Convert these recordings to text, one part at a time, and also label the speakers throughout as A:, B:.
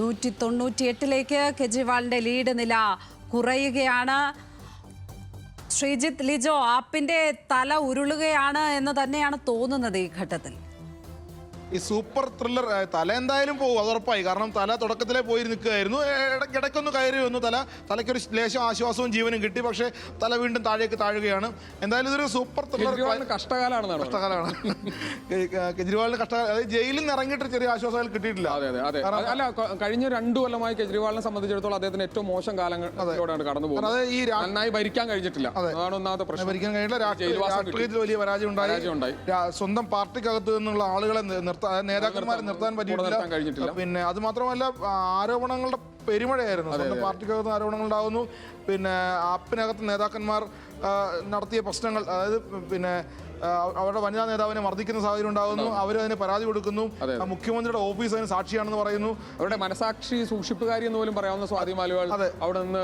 A: 198ലേക്ക് കെജ്രിവാളിന്റെ ലീഡ് നില കുറയുകയാണ്. ശ്രീജിത്ത്, ലിജോ, ആപ്പിന്റെ തല ഉരുളുകയാണ് എന്ന് തന്നെയാണ് തോന്നുന്നത് ഈ ഘട്ടത്തിൽ.
B: ഈ സൂപ്പർ ത്രില്ലർ തല എന്തായാലും പോകും, അത് ഉറപ്പായി. കാരണം തല തുടക്കത്തിലേ പോയി നിൽക്കുകയായിരുന്നു. ഇടയ്ക്കൊന്ന് കയറി വന്നു, തലയ്ക്കൊരു ലേശം ആശ്വാസവും ജീവനും കിട്ടി. പക്ഷേ തല വീണ്ടും താഴേക്ക് താഴുകയാണ്. എന്തായാലും ഇതൊരു സൂപ്പർ ത്രില്ലർ.
C: കഷ്ടകാലമാണ്
B: കെജ്രിവാളിന് കഷ്ടകാലം. അതായത് ജയിലിൽ നിന്ന് ഇറങ്ങിയിട്ട് ചെറിയ ആശ്വാസങ്ങൾ കിട്ടിയിട്ടില്ല.
C: അല്ല, കഴിഞ്ഞ 2 കൊല്ലമായി കെജ്രിവാളിനെ സംബന്ധിച്ചിടത്തോളം അദ്ദേഹത്തിന് ഏറ്റവും മോശം കാലങ്ങളിലൂടെയാണ് കടന്നു പോകുന്നത്.
B: ഈ
C: നന്നായി ഭരിക്കാൻ കഴിഞ്ഞിട്ടില്ല, അതാണ് ഒന്നാമത്തെ പ്രശ്നം.
B: ഭരിക്കാൻ കഴിഞ്ഞില്ല, രാഷ്ട്രീയത്തിൽ വലിയ പരാജയം ഉണ്ടായി. സ്വന്തം പാർട്ടിക്കകത്ത് നിന്നുള്ള ആളുകളെ നേതാക്കന്മാരെ നിർത്താൻ പറ്റിയിട്ടില്ല. പിന്നെ അത് മാത്രമല്ല, ആരോപണങ്ങളുടെ പെരുമഴയായിരുന്നു. സ്വന്തം പാർട്ടിക്കകത്ത് ആരോപണങ്ങൾ ഉണ്ടാകുന്നു. പിന്നെ ആപ്പിനകത്ത് നേതാക്കന്മാർ നടത്തിയ പ്രശ്നങ്ങൾ, അതായത് പിന്നെ അവരുടെ വനിതാ നേതാവിനെ മർദ്ദിക്കുന്ന സാഹചര്യം ഉണ്ടാകുന്നു. അവരതിന് പരാതി കൊടുക്കുന്നു. മുഖ്യമന്ത്രിയുടെ ഓഫീസ് അതിന് സാക്ഷിയാണെന്ന് പറയുന്നു.
C: അവരുടെ മനസാക്ഷി സൂക്ഷിപ്പുകാരി എന്ന് പോലും പറയാവുന്ന സ്വാതി മാലിവാൾ അവിടെ നിന്ന്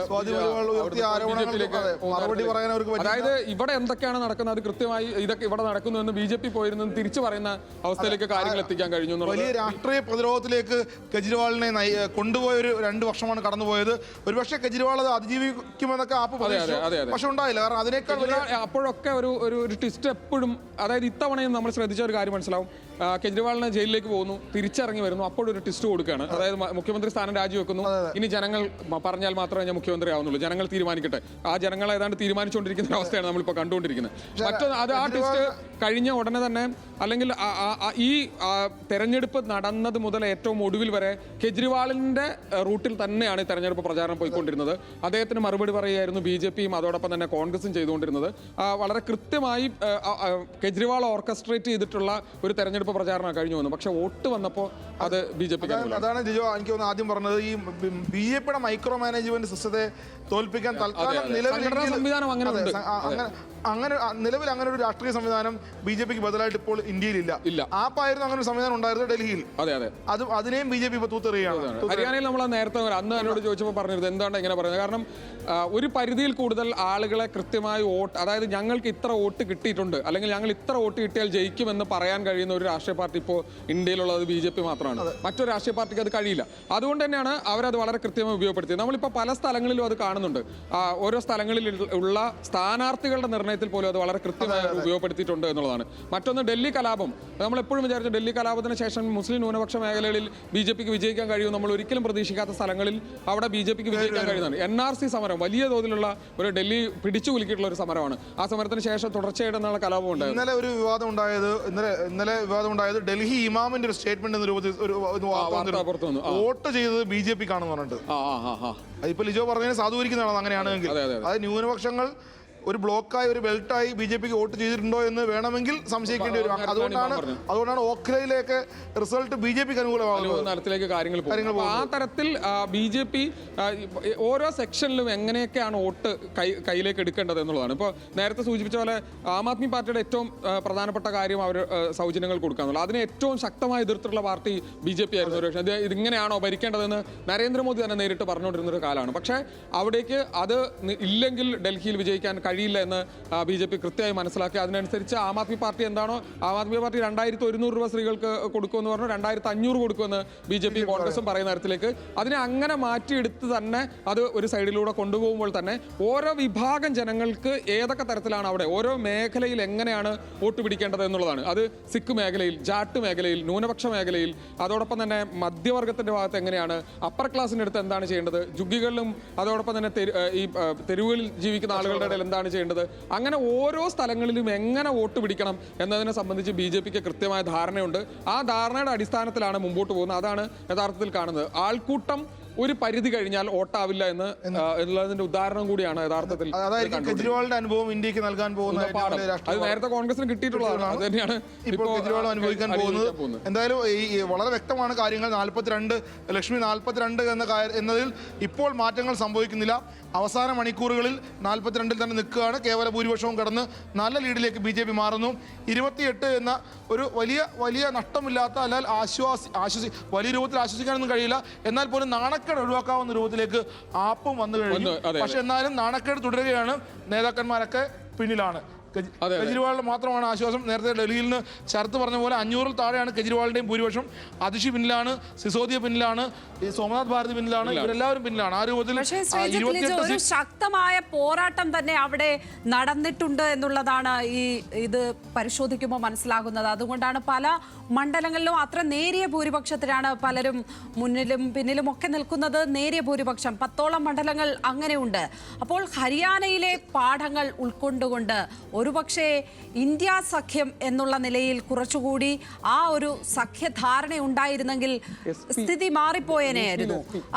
B: മറുപടി പറയാൻ അവർക്ക്.
C: അതായത് ഇവിടെ എന്തൊക്കെയാണ് നടക്കുന്നത് അത് കൃത്യമായി ഇതൊക്കെ ഇവിടെ നടക്കുന്നു എന്ന് BJP പോയിരുന്നു തിരിച്ചു പറയുന്ന അവസ്ഥയിലേക്ക് കാര്യങ്ങൾ എത്തിക്കാൻ കഴിഞ്ഞു.
B: വലിയ രാഷ്ട്രീയ പ്രതിരോധത്തിലേക്ക് കെജ്രിവാളിനെ കൊണ്ടുപോയ ഒരു 2 വർഷമാണ് കടന്നുപോയത്. ഒരുപക്ഷെ കെജ്രിവാൾ അത് അതിജീവിക്കുമെന്നൊക്കെ ആപ്പ് പ്രതീക്ഷിച്ചു, പക്ഷെ ഉണ്ടായില്ല. കാരണം അതിനേക്കാൾ
C: അപ്പോഴൊക്കെ ഒരു ട്വിസ്റ്റ് എപ്പോഴും, അതായത് ഇത്തവണയും നമ്മൾ ശ്രദ്ധിച്ച ഒരു കാര്യം മനസ്സിലാവും. കെജ്രിവാളിനെ ജയിലിലേക്ക് പോകുന്നു, തിരിച്ചിറങ്ങി വരുന്നു, അപ്പോഴൊരു ട്വിസ്റ്റ് കൊടുക്കുകയാണ്. അതായത് മുഖ്യമന്ത്രി സ്ഥാനം രാജിവെക്കുന്നു. ഇനി ജനങ്ങൾ പറഞ്ഞാൽ മാത്രമേ ഞാൻ മുഖ്യമന്ത്രി ആവുന്നുള്ളൂ, ജനങ്ങൾ തീരുമാനിക്കട്ടെ. ആ ജനങ്ങൾ ഏതാണ്ട് തീരുമാനിച്ചുകൊണ്ടിരിക്കുന്ന അവസ്ഥയാണ് നമ്മളിപ്പോൾ കണ്ടുകൊണ്ടിരിക്കുന്നത്. മറ്റൊന്ന്, അത് ആ ട്വിസ്റ്റ് കഴിഞ്ഞ ഉടനെ തന്നെ, അല്ലെങ്കിൽ ഈ തെരഞ്ഞെടുപ്പ് നടന്നത് മുതൽ ഏറ്റവും ഒടുവിൽ വരെ കെജ്രിവാളിന്റെ റൂട്ടിൽ തന്നെയാണ് ഈ തെരഞ്ഞെടുപ്പ് പ്രചാരണം പോയിക്കൊണ്ടിരുന്നത്. അദ്ദേഹത്തിന് മറുപടി പറയുകയായിരുന്നു BJPയും അതോടൊപ്പം തന്നെ കോൺഗ്രസും ചെയ്തുകൊണ്ടിരുന്നത്. വളരെ കൃത്യമായി കെജ്രിവാൾ ഓർക്കസ്ട്രേറ്റ് ചെയ്തിട്ടുള്ള ഒരു തെരഞ്ഞെടുപ്പ് പ്രചാരണം കഴിഞ്ഞു വന്നു. പക്ഷെ വോട്ട് വന്നപ്പോൾ അത് BJP.
B: അതാണ് ജിജോ എനിക്ക് ആദ്യം പറഞ്ഞത്. ഈ BJPയുടെ മൈക്രോ മാനേജ്മെന്റ് സിസ്റ്റത്തെ തോൽപ്പിക്കാൻ തൽക്കാലം
C: സംവിധാനം
B: നിലവിൽ അങ്ങനെ ഒരു രാഷ്ട്രീയ സംവിധാനം BJPക്ക് ബദലായിട്ട് ഇപ്പോൾ ഇന്ത്യയിലില്ല. ആപ്പായിരുന്നു അങ്ങനെ ഒരു സംവിധാനം ഉണ്ടായിരുന്നത് ഡൽഹിയിൽ. അതിനെയും BJP ഇപ്പോൾ തൂത്തെറിയാണ്.
C: ഹരിയാനയിൽ നമ്മൾ നേരത്തെ അന്ന് എന്നോട് ചോദിച്ചപ്പോൾ പറഞ്ഞിരുന്നത് എന്താണ് ഇങ്ങനെ പറയുന്നത്. കാരണം ഒരു പരിധിയിൽ കൂടുതൽ ആളുകളെ കൃത്യമായി വോട്ട്, അതായത് ഞങ്ങൾക്ക് ഇത്ര വോട്ട് കിട്ടിയിട്ടുണ്ട്, അല്ലെങ്കിൽ ഞങ്ങൾ ഇത്ര വോട്ട് കിട്ടിയാൽ ജയിക്കുമെന്ന് പറയാൻ കഴിയുന്ന ഒരു രാഷ്ട്രീയ പാർട്ടി ഇപ്പോൾ ഇന്ത്യയിലുള്ളത് BJP മാത്രമാണ്. മറ്റൊരു രാഷ്ട്രീയ പാർട്ടിക്ക് അത് കഴിയില്ല. അതുകൊണ്ട് തന്നെയാണ് അവരത് വളരെ കൃത്യമായി ഉപയോഗപ്പെടുത്തിയത്. നമ്മളിപ്പോൾ പല സ്ഥലങ്ങളിലും അത് കാണുന്നുണ്ട്. ഓരോ സ്ഥലങ്ങളിൽ ഉള്ള സ്ഥാനാർത്ഥികളുടെ നിർണ്ണയത്തിൽ പോലും അത് വളരെ കൃത്യമായി ഉപയോഗപ്പെടുത്തിയിട്ടുണ്ട് എന്നുള്ളതാണ്. മറ്റൊന്ന്, ഡൽഹി കലാപം. നമ്മളെപ്പോഴും വിചാരിച്ചു ഡൽഹി കലാപത്തിന് ശേഷം മുസ്ലിം ന്യൂനപക്ഷ മേഖലകളിൽ BJPക്ക് വിജയിക്കാൻ കഴിയും. നമ്മൾ ഒരിക്കലും പ്രതീക്ഷിക്കാത്ത സ്ഥലങ്ങളിൽ അവിടെ BJPക്ക് വിജയിക്കാൻ കഴിയുന്നതാണ്. NRC സമരം വലിയ തോതിലുള്ള ഒരു ഡൽഹി പിടിച്ചു കുലുക്കിയിട്ടുള്ള ഒരു സമരമാണ്. ആ സമരത്തിന് ശേഷം തുടർച്ചയായിട്ട് എന്നുള്ള കലാപം ഉണ്ടായത്.
B: ഇന്നലെ വിവാദം ഉണ്ടായത് ഡൽഹി ഇമാമിന്റെ ഒരു സ്റ്റേറ്റ്മെന്റ് വോട്ട് ചെയ്തത് BJPക്കാണെന്ന് പറഞ്ഞിട്ട്. ഇപ്പൊ ലിജോ പറഞ്ഞതിന് സാധൂകരിക്കുന്നതാണ് അങ്ങനെയാണെങ്കിൽ. അതായത് ന്യൂനപക്ഷങ്ങൾ ഒരു ബ്ലോക്കായി, ഒരു ബെൽറ്റായി BJPക്ക് വോട്ട് ചെയ്തിട്ടുണ്ടോ എന്ന് വേണമെങ്കിൽ സംശയിക്കേണ്ടി വരും. അതുകൊണ്ടാണ് ഓഖ്ലയിലേക്ക് റിസൾട്ട് BJPക്ക് അനുകൂലമാകുന്നത്.
C: കാര്യങ്ങൾ ആ തരത്തിൽ BJP ഓരോ സെക്ഷനിലും എങ്ങനെയൊക്കെയാണ് വോട്ട് കയ്യിലേക്ക് എടുക്കേണ്ടത് എന്നുള്ളതാണ്. ഇപ്പോൾ നേരത്തെ സൂചിപ്പിച്ച പോലെ ആം ആദ്മി പാർട്ടിയുടെ ഏറ്റവും പ്രധാനപ്പെട്ട കാര്യം അവർ സൗജന്യങ്ങൾ കൊടുക്കാന്നുള്ളത്. അതിനെ ഏറ്റവും ശക്തമായി എതിർത്തിട്ടുള്ള പാർട്ടി BJP ആയിരുന്നു. ഒരു പക്ഷേ ഇതിങ്ങനെയാണോ ഭരിക്കേണ്ടതെന്ന് നരേന്ദ്രമോദി തന്നെ നേരിട്ട് പറഞ്ഞുകൊണ്ടിരുന്നൊരു കാലമാണ്. പക്ഷേ അവിടേക്ക് അത് ഇല്ലെങ്കിൽ ഡൽഹിയിൽ വിജയിക്കാൻ കഴിയില്ല എന്ന് BJP കൃത്യമായി മനസ്സിലാക്കി. അതിനനുസരിച്ച് ആം ആദ്മി പാർട്ടി എന്താണോ, ആം ആദ്മി പാർട്ടി 2100 രൂപ സ്ത്രീകൾക്ക് കൊടുക്കുമെന്ന് പറഞ്ഞു, 2500 കൊടുക്കുമെന്ന് BJP കോൺഗ്രസും പറയുന്ന തരത്തിലേക്ക് അതിനെ അങ്ങനെ മാറ്റിയെടുത്ത് തന്നെ അത് ഒരു സൈഡിലൂടെ കൊണ്ടുപോകുമ്പോൾ തന്നെ ഓരോ വിഭാഗം ജനങ്ങൾക്ക് ഏതൊക്കെ തരത്തിലാണ് അവിടെ ഓരോ മേഖലയിൽ എങ്ങനെയാണ് വോട്ട് പിടിക്കേണ്ടത് എന്നുള്ളതാണ്. അത് സിഖ് മേഖലയിൽ, ജാട്ട് മേഖലയിൽ, ന്യൂനപക്ഷ മേഖലയിൽ, അതോടൊപ്പം തന്നെ മധ്യവർഗത്തിന്റെ ഭാഗത്ത് എങ്ങനെയാണ്, അപ്പർ ക്ലാസിൻ്റെ അടുത്ത് എന്താണ് ചെയ്യേണ്ടത്, ജുഗികളിലും അതോടൊപ്പം തന്നെ ഈ തെരുവുകളിൽ ജീവിക്കുന്ന ആളുകളുടെ ഇടയിൽ എന്താണ് ചെയ്യേണ്ടത്, അങ്ങനെ ഓരോ സ്ഥലങ്ങളിലും എങ്ങനെ വോട്ട് പിടിക്കണം എന്നതിനെ സംബന്ധിച്ച് BJPക്ക് കൃത്യമായ ധാരണയുണ്ട്. ആ ധാരണയുടെ അടിസ്ഥാനത്തിലാണ് മുമ്പോട്ട് പോകുന്നത്. അതാണ് യഥാർത്ഥത്തിൽ കാണുന്നത്. ആൾക്കൂട്ടം ഒരു പരിധി കഴിഞ്ഞാൽ വോട്ടാവില്ല എന്നുള്ളതിന്റെ ഉദാഹരണം കൂടിയാണ് യഥാർത്ഥത്തിൽ.
B: കെജ്രിവാളിന്റെ അനുഭവം ഇന്ത്യക്ക് നൽകാൻ പോകുന്ന
C: അത് നേരത്തെ കോൺഗ്രസിന് കിട്ടിയിട്ടുള്ളതാണ്. അത് തന്നെയാണ്
B: ഇപ്പോൾ കെജ്രിവാൾ അനുഭവിക്കാൻ പോകുന്നത്. എന്തായാലും ഈ വളരെ വ്യക്തമാണ് കാര്യങ്ങൾ. 42 ലക്ഷ്മി 42 എന്നതിൽ ഇപ്പോൾ മാറ്റങ്ങൾ സംഭവിക്കുന്നില്ല. അവസാന മണിക്കൂറുകളിൽ 42-ൽ തന്നെ നിൽക്കുകയാണ്. കേവല ഭൂരിപക്ഷവും കടന്ന് നല്ല ലീഡിലേക്ക് BJP മാറുന്നു. 28 എന്ന ഒരു വലിയ നഷ്ടമില്ലാത്ത, അല്ലെങ്കിൽ വലിയ രൂപത്തിൽ ആശ്വസിക്കാനൊന്നും കഴിയില്ല, എന്നാൽ പോലും നാണക്കേട് ഒഴിവാക്കാവുന്ന രൂപത്തിലേക്ക് ആപ്പും വന്നു കഴിഞ്ഞു. പക്ഷെ എന്നാലും നാണക്കേട് തുടരുകയാണ്. നേതാക്കന്മാരൊക്കെ പിന്നിലാണ്. കെജ്രിവാളിന് മാത്രമാണ് ആശ്വാസം. നേരത്തെ ഡൽഹിയിൽ നിന്ന് ശരത്ത് പറഞ്ഞ പോലെ 500-ൽ താഴെയാണ് കെജ്രിവാളിന്റെയും ഭൂരിപക്ഷം. അതിഷി പിന്നിലാണ്, സിസോദിയ പിന്നിലാണ്, ഈ സോമനാഥ് ഭാരതി പിന്നിലാണ്, ഇവരെല്ലാവരും പിന്നിലാണ്. ആ രൂപത്തിൽ
A: ഒരു ശക്തമായ പോരാട്ടം തന്നെ അവിടെ നടന്നിട്ടുണ്ട് എന്നുള്ളതാണ് ഇത് പരിശോധിക്കുമ്പോൾ മനസ്സിലാകുന്നത്. അതുകൊണ്ടാണ് പല മണ്ഡലങ്ങളിലും അത്ര നേരിയ ഭൂരിപക്ഷത്തിലാണ് പലരും മുന്നിലും പിന്നിലും ഒക്കെ നിൽക്കുന്നത്. നേരിയ ഭൂരിപക്ഷം 10ഓളം മണ്ഡലങ്ങൾ അങ്ങനെയുണ്ട്. അപ്പോൾ ഹരിയാനയിലെ പാഠങ്ങൾ ഉൾക്കൊണ്ടുകൊണ്ട് ഒരുപക്ഷെ ഇന്ത്യ സഖ്യം എന്നുള്ള നിലയിൽ കുറച്ചുകൂടി ആ ഒരു സഖ്യധാരണ ഉണ്ടായിരുന്നെങ്കിൽ സ്ഥിതി മാറിപ്പോയേനെയായിരുന്നു.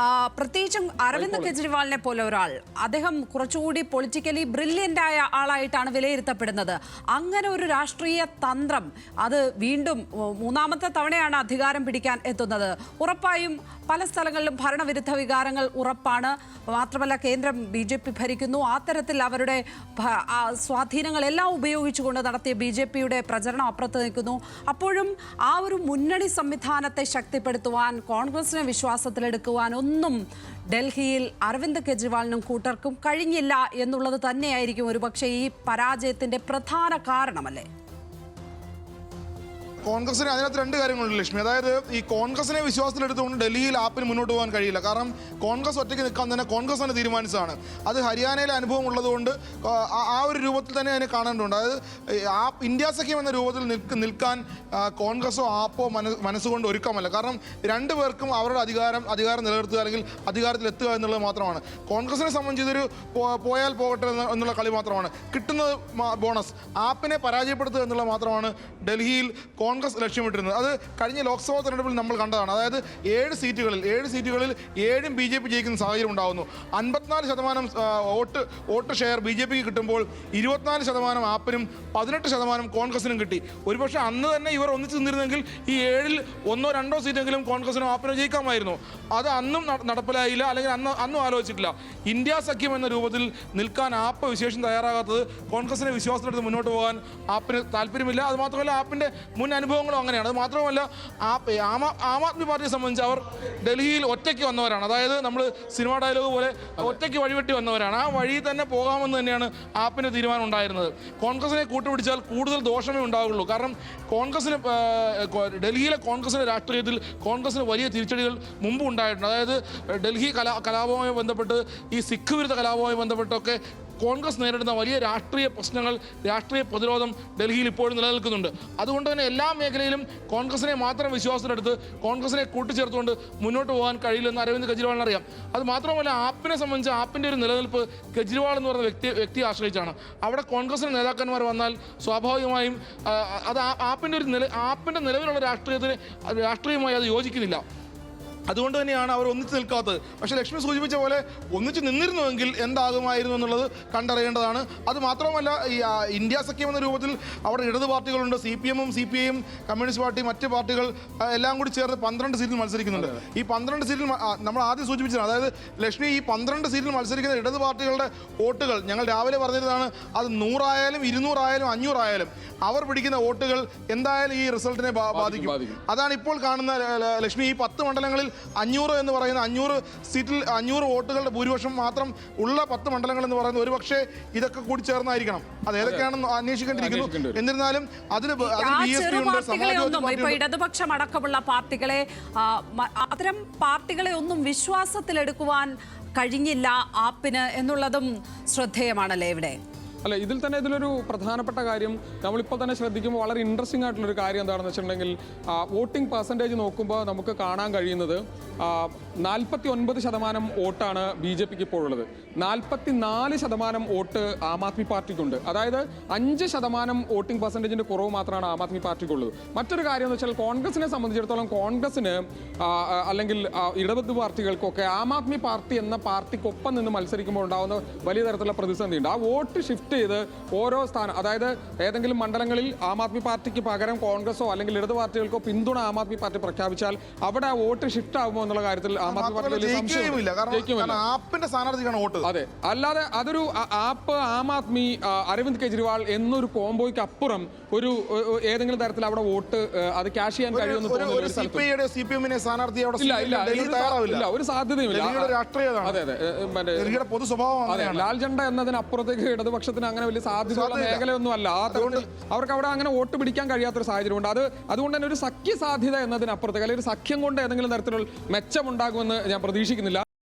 A: പ്രത്യേകിച്ചും അരവിന്ദ് കെജ്രിവാളിനെ പോലെ ഒരാൾ, അദ്ദേഹം കുറച്ചുകൂടി പൊളിറ്റിക്കലി ബ്രില്യൻ്റ് ആയ ആളായിട്ടാണ് വിലയിരുത്തപ്പെടുന്നത്. അങ്ങനെ ഒരു രാഷ്ട്രീയ തന്ത്രം അത് വീണ്ടും 3ാമത്തെ തവണയാണ് അധികാരം പിടിക്കാൻ എത്തുന്നത്. ഉറപ്പായും പല സ്ഥലങ്ങളിലും ഭരണവിരുദ്ധ വികാരങ്ങൾ ഉറപ്പാണ്. മാത്രമല്ല കേന്ദ്രം BJP ഭരിക്കുന്നു. ആ തരത്തിൽ അവരുടെ സ്വാധീനങ്ങളെല്ലാം ഉപയോഗിച്ചുകൊണ്ട് നടത്തിയ BJPയുടെ പ്രചരണം അപ്പുറത്ത് നിൽക്കുന്നു. അപ്പോഴും ആ ഒരു മുന്നണി സംവിധാനത്തെ ശക്തിപ്പെടുത്തുവാൻ, കോൺഗ്രസിനെ വിശ്വാസത്തിലെടുക്കുവാൻ ഒന്നും ഡൽഹിയിൽ അരവിന്ദ് കെജ്രിവാളിനും കൂട്ടർക്കും കഴിഞ്ഞില്ല എന്നുള്ളത് തന്നെയായിരിക്കും ഒരുപക്ഷെ ഈ പരാജയത്തിന്റെ പ്രധാന കാരണമല്ലേ?
B: കോൺഗ്രസിന് അതിനകത്ത് 2 കാര്യങ്ങളുണ്ട് ലക്ഷ്മി. അതായത് ഈ കോൺഗ്രസിനെ വിശ്വാസത്തിലെടുത്തുകൊണ്ട് ഡൽഹിയിൽ ആപ്പിന് മുന്നോട്ട് പോകാൻ കഴിയില്ല. കാരണം കോൺഗ്രസ് ഒറ്റയ്ക്ക് നിൽക്കാൻ തന്നെ കോൺഗ്രസ് തന്നെ തീരുമാനിച്ചതാണ്. അത് ഹരിയാനയിലെ അനുഭവം ഉള്ളതുകൊണ്ട് ആ ഒരു രൂപത്തിൽ തന്നെ അതിനെ കാണേണ്ടതുണ്ട്. അതായത് ഇന്ത്യ സഖ്യം എന്ന രൂപത്തിൽ നിൽക്കാൻ കോൺഗ്രസോ ആപ്പോ മനസ്സുകൊണ്ട് ഒരുക്കമല്ല. കാരണം 2 പേർക്കും അവരുടെ അധികാരം നിലനിർത്തുക അല്ലെങ്കിൽ അധികാരത്തിലെത്തുക എന്നുള്ളത് മാത്രമാണ്. കോൺഗ്രസിനെ സംബന്ധിച്ച് ഇതൊരു പോയാൽ പോകട്ടെ എന്നുള്ള കളി മാത്രമാണ്. കിട്ടുന്നത് ബോണസ്. ആപ്പിനെ പരാജയപ്പെടുത്തുക എന്നുള്ളത് മാത്രമാണ് ഡൽഹിയിൽ കോൺഗ്രസ് ലക്ഷ്യമിട്ടിരുന്നത്. അത് കഴിഞ്ഞ ലോക്സഭാ തെരഞ്ഞെടുപ്പിൽ നമ്മൾ കണ്ടതാണ്. അതായത് 7 സീറ്റുകളിൽ 7 BJP ജയിക്കുന്ന സാഹചര്യം ഉണ്ടാകുന്നു. 54% വോട്ട് ഷെയർ BJPക്ക് കിട്ടുമ്പോൾ 24% ആപ്പിനും 18% കോൺഗ്രസിനും കിട്ടി. ഒരുപക്ഷെ അന്ന് തന്നെ ഇവർ ഒന്നിച്ചു നിന്നിരുന്നെങ്കിൽ ഈ 7-ൽ 1-2 സീറ്റെങ്കിലും കോൺഗ്രസിനും ആപ്പിനും ജയിക്കാമായിരുന്നു. അത് അന്നും നടപ്പിലായില്ല, അല്ലെങ്കിൽ അന്നും ആലോചിച്ചിട്ടില്ല. ഇന്ത്യ സഖ്യം എന്ന രൂപത്തിൽ നിൽക്കാൻ ആപ്പ് വിശേഷം തയ്യാറാകാത്തത് കോൺഗ്രസിനെ വിശ്വാസത്തിലെടുത്ത് മുന്നോട്ട് പോകാൻ ആപ്പിന് താല്പര്യമില്ല. അത് മാത്രമല്ല ആപ്പിൻ്റെ മുൻ അനുഭവങ്ങളും അങ്ങനെയാണ്. അത് മാത്രമല്ല ആം ആദ്മി പാർട്ടിയെ സംബന്ധിച്ച് അവർ ഡൽഹിയിൽ ഒറ്റയ്ക്ക് വന്നവരാണ്. അതായത് നമ്മൾ സിനിമ ഡയലോഗ് പോലെ ഒറ്റയ്ക്ക് വഴിവെട്ടി വന്നവരാണ്. ആ വഴി തന്നെ പോകാമെന്ന് തന്നെയാണ് ആപ്പിന് തീരുമാനം ഉണ്ടായിരുന്നത്. കോൺഗ്രസിനെ കൂട്ടുപിടിച്ചാൽ കൂടുതൽ ദോഷമേ ഉണ്ടാവുകയുള്ളൂ. കാരണം ഡൽഹിയിലെ കോൺഗ്രസിൻ്റെ രാഷ്ട്രീയത്തിൽ കോൺഗ്രസിന് വലിയ തിരിച്ചടികൾ മുമ്പ് ഉണ്ടായിട്ടുണ്ട്. അതായത് ഡൽഹി കലാപവുമായി ബന്ധപ്പെട്ട്, ഈ സിഖ് വിരുദ്ധ കലാപവുമായി ബന്ധപ്പെട്ടൊക്കെ കോൺഗ്രസ് നേരിടുന്ന വലിയ രാഷ്ട്രീയ പ്രശ്നങ്ങൾ, രാഷ്ട്രീയ പ്രതിരോധം ഡൽഹിയിൽ ഇപ്പോഴും നിലനിൽക്കുന്നുണ്ട്. അതുകൊണ്ട് തന്നെ എല്ലാ മേഖലയിലും കോൺഗ്രസിനെ മാത്രം വിശ്വാസത്തിലെടുത്ത് കോൺഗ്രസിനെ കൂട്ടിച്ചേർത്തുകൊണ്ട് മുന്നോട്ട് പോകാൻ കഴിയില്ലെന്ന് അരവിന്ദ് കെജ്രിവാളിന് അറിയാം. അത് മാത്രമല്ല ആപ്പിനെ സംബന്ധിച്ച് ആപ്പിൻ്റെ ഒരു നിലനിൽപ്പ് കെജ്രിവാൾ എന്ന് പറയുന്ന വ്യക്തിയെ ആശ്രയിച്ചാണ്. അവിടെ കോൺഗ്രസിൻ്റെ നേതാക്കന്മാർ വന്നാൽ സ്വാഭാവികമായും അത് ആപ്പിൻ്റെ നിലവിലുള്ള രാഷ്ട്രീയമായി അത് യോജിക്കുന്നില്ല. അതുകൊണ്ട് തന്നെയാണ് അവർ ഒന്നിച്ച് നിൽക്കാത്തത്. പക്ഷേ ലക്ഷ്മി സൂചിപ്പിച്ച പോലെ ഒന്നിച്ച് നിന്നിരുന്നുവെങ്കിൽ എന്താകുമായിരുന്നു എന്നുള്ളത് കണ്ടറിയേണ്ടതാണ്. അത് മാത്രമല്ല ഈ ഇന്ത്യ സഖ്യം എന്ന രൂപത്തിൽ അവിടെ ഇടത് പാർട്ടികളുണ്ട്. CPM-ഉം CPI-യും കമ്മ്യൂണിസ്റ്റ് പാർട്ടി, മറ്റ് പാർട്ടികൾ എല്ലാം കൂടി ചേർന്ന് 12 സീറ്റിൽ മത്സരിക്കുന്നുണ്ട്. ഈ 12 സീറ്റിൽ നമ്മൾ ആദ്യം സൂചിപ്പിച്ചതാണ്. അതായത് ലക്ഷ്മി, ഈ 12 സീറ്റിൽ മത്സരിക്കുന്ന ഇടത് പാർട്ടികളുടെ വോട്ടുകൾ ഞങ്ങൾ രാവിലെ പറഞ്ഞിരുന്നതാണ്. അത് 100 ആയാലും 200 ആയാലും 500 ആയാലും അവർ പിടിക്കുന്ന വോട്ടുകൾ എന്തായാലും ഈ റിസൾട്ടിനെ ബാധിക്കും. അതാണ് ഇപ്പോൾ കാണുന്ന ലക്ഷ്മി. ഈ 10 മണ്ഡലങ്ങളിൽ 500 എന്ന് പറയുന്ന 500 സീറ്റിൽ 500 വോട്ടുകളുടെ ഭൂരിപക്ഷം മാത്രം ഉള്ള 10 മണ്ഡലങ്ങൾ എന്ന് പറയുന്നത് ഒരുപക്ഷെ ഇതൊക്കെ കൂടി ചേർന്നായിരിക്കണം. അത് ഏതൊക്കെയാണെന്ന് അന്വേഷിക്കേണ്ടിയിരിക്കുന്നു. എന്നിരുന്നാലും അതിന്
A: ഇടതുപക്ഷം അടക്കമുള്ള പാർട്ടികളെ, അത്തരം പാർട്ടികളെ ഒന്നും വിശ്വാസത്തിലെടുക്കുവാൻ കഴിഞ്ഞില്ല ആപ്പിന് എന്നുള്ളതും ശ്രദ്ധേയമാണല്ലേ ഇവിടെ?
C: അല്ല, ഇതിലൊരു പ്രധാനപ്പെട്ട കാര്യം നമ്മളിപ്പോൾ തന്നെ ശ്രദ്ധിക്കുമ്പോൾ വളരെ ഇൻട്രസ്റ്റിംഗ് ആയിട്ടുള്ളൊരു കാര്യം എന്താണെന്ന് വെച്ചിട്ടുണ്ടെങ്കിൽ വോട്ടിംഗ് പെർസെൻറ്റേജ് നോക്കുമ്പോൾ നമുക്ക് കാണാൻ കഴിയുന്നത് 49% വോട്ടാണ് BJPക്ക് ഇപ്പോൾ ഉള്ളത്. 44% വോട്ട് ആം ആദ്മി പാർട്ടിക്കുണ്ട്. അതായത് 5% വോട്ടിംഗ് പെർസെൻറ്റേജിൻ്റെ കുറവ് മാത്രമാണ് ആം ആദ്മി പാർട്ടിക്കുള്ളത്. മറ്റൊരു കാര്യം എന്ന് വെച്ചാൽ കോൺഗ്രസിനെ സംബന്ധിച്ചിടത്തോളം കോൺഗ്രസിന് അല്ലെങ്കിൽ ഇടത് പാർട്ടികൾക്കൊക്കെ ആം ആദ്മി പാർട്ടി എന്ന പാർട്ടിക്കൊപ്പം നിന്ന് മത്സരിക്കുമ്പോൾ ഉണ്ടാകുന്ന വലിയ തരത്തിലുള്ള പ്രതിസന്ധിയുണ്ട്. ആ വോട്ട് ഷിഫ്റ്റ് ചെയ്ത് ഓരോ സ്ഥാനം, അതായത് ഏതെങ്കിലും മണ്ഡലങ്ങളിൽ ആം ആദ്മി പാർട്ടിക്ക് പകരം കോൺഗ്രസോ അല്ലെങ്കിൽ ഇടത് പാർട്ടികൾക്കോ പിന്തുണ ആം ആദ്മി പാർട്ടി പ്രഖ്യാപിച്ചാൽ അവിടെ ആ വോട്ട് ഷിഫ്റ്റ് ആകുമോ എന്നുള്ള കാര്യത്തിൽ ആം ആദ്മി പാർട്ടി വലിയ
B: ജയിക്കുകയുമില്ല.
C: ജയിക്കുമില്ല.
B: കാരണം ആപ്പിന്റെ സ്ഥാനാർത്ഥിക്കാണ് വോട്ട്.
C: അതെ, അല്ലാതെ അതൊരു ആപ്പ്, ആം ആദ്മി, അരവിന്ദ് കെജ്രിവാൾ എന്നൊരു കോംബോയ്ക്ക് അപ്പുറം ഒരു ഏതെങ്കിലും തരത്തിൽ അവിടെ വോട്ട് അത് ക്യാഷ് ചെയ്യാൻ കഴിയുമെന്ന് തോന്നുന്നു ഒരു സ്ഥലത്തും.
B: CPM സ്ഥാനാർത്ഥി അവിടെ
C: ഇല്ല, ഒരു സാധ്യതയുമില്ല.
B: രാഷ്ട്രീയമാണ്.
C: അതെ,
B: ഡൽഹിയുടെ പൊതു സ്വഭാവം.
C: അതെ, ലാൽ ജണ്ട എന്നതിനപ്പുറത്തേക്ക് ഇടതുപക്ഷത്തിന് അങ്ങനെ വലിയ സാധ്യതയുള്ള മേഖലയൊന്നും അല്ല. ആ തരത്തിൽ അവർക്ക് അവിടെ അങ്ങനെ വോട്ട് പിടിക്കാൻ കഴിയാത്തൊരു സാഹചര്യമുണ്ട്. അതുകൊണ്ട് തന്നെ ഒരു സഖ്യ സാധ്യത എന്നതിനപ്പുറത്തേക്ക് അല്ലെങ്കിൽ ഒരു സഖ്യം കൊണ്ട് ഏതെങ്കിലും തരത്തിലുള്ള മെച്ചമുണ്ടാകുമെന്ന് ഞാൻ പ്രതീക്ഷിക്കുന്നില്ല.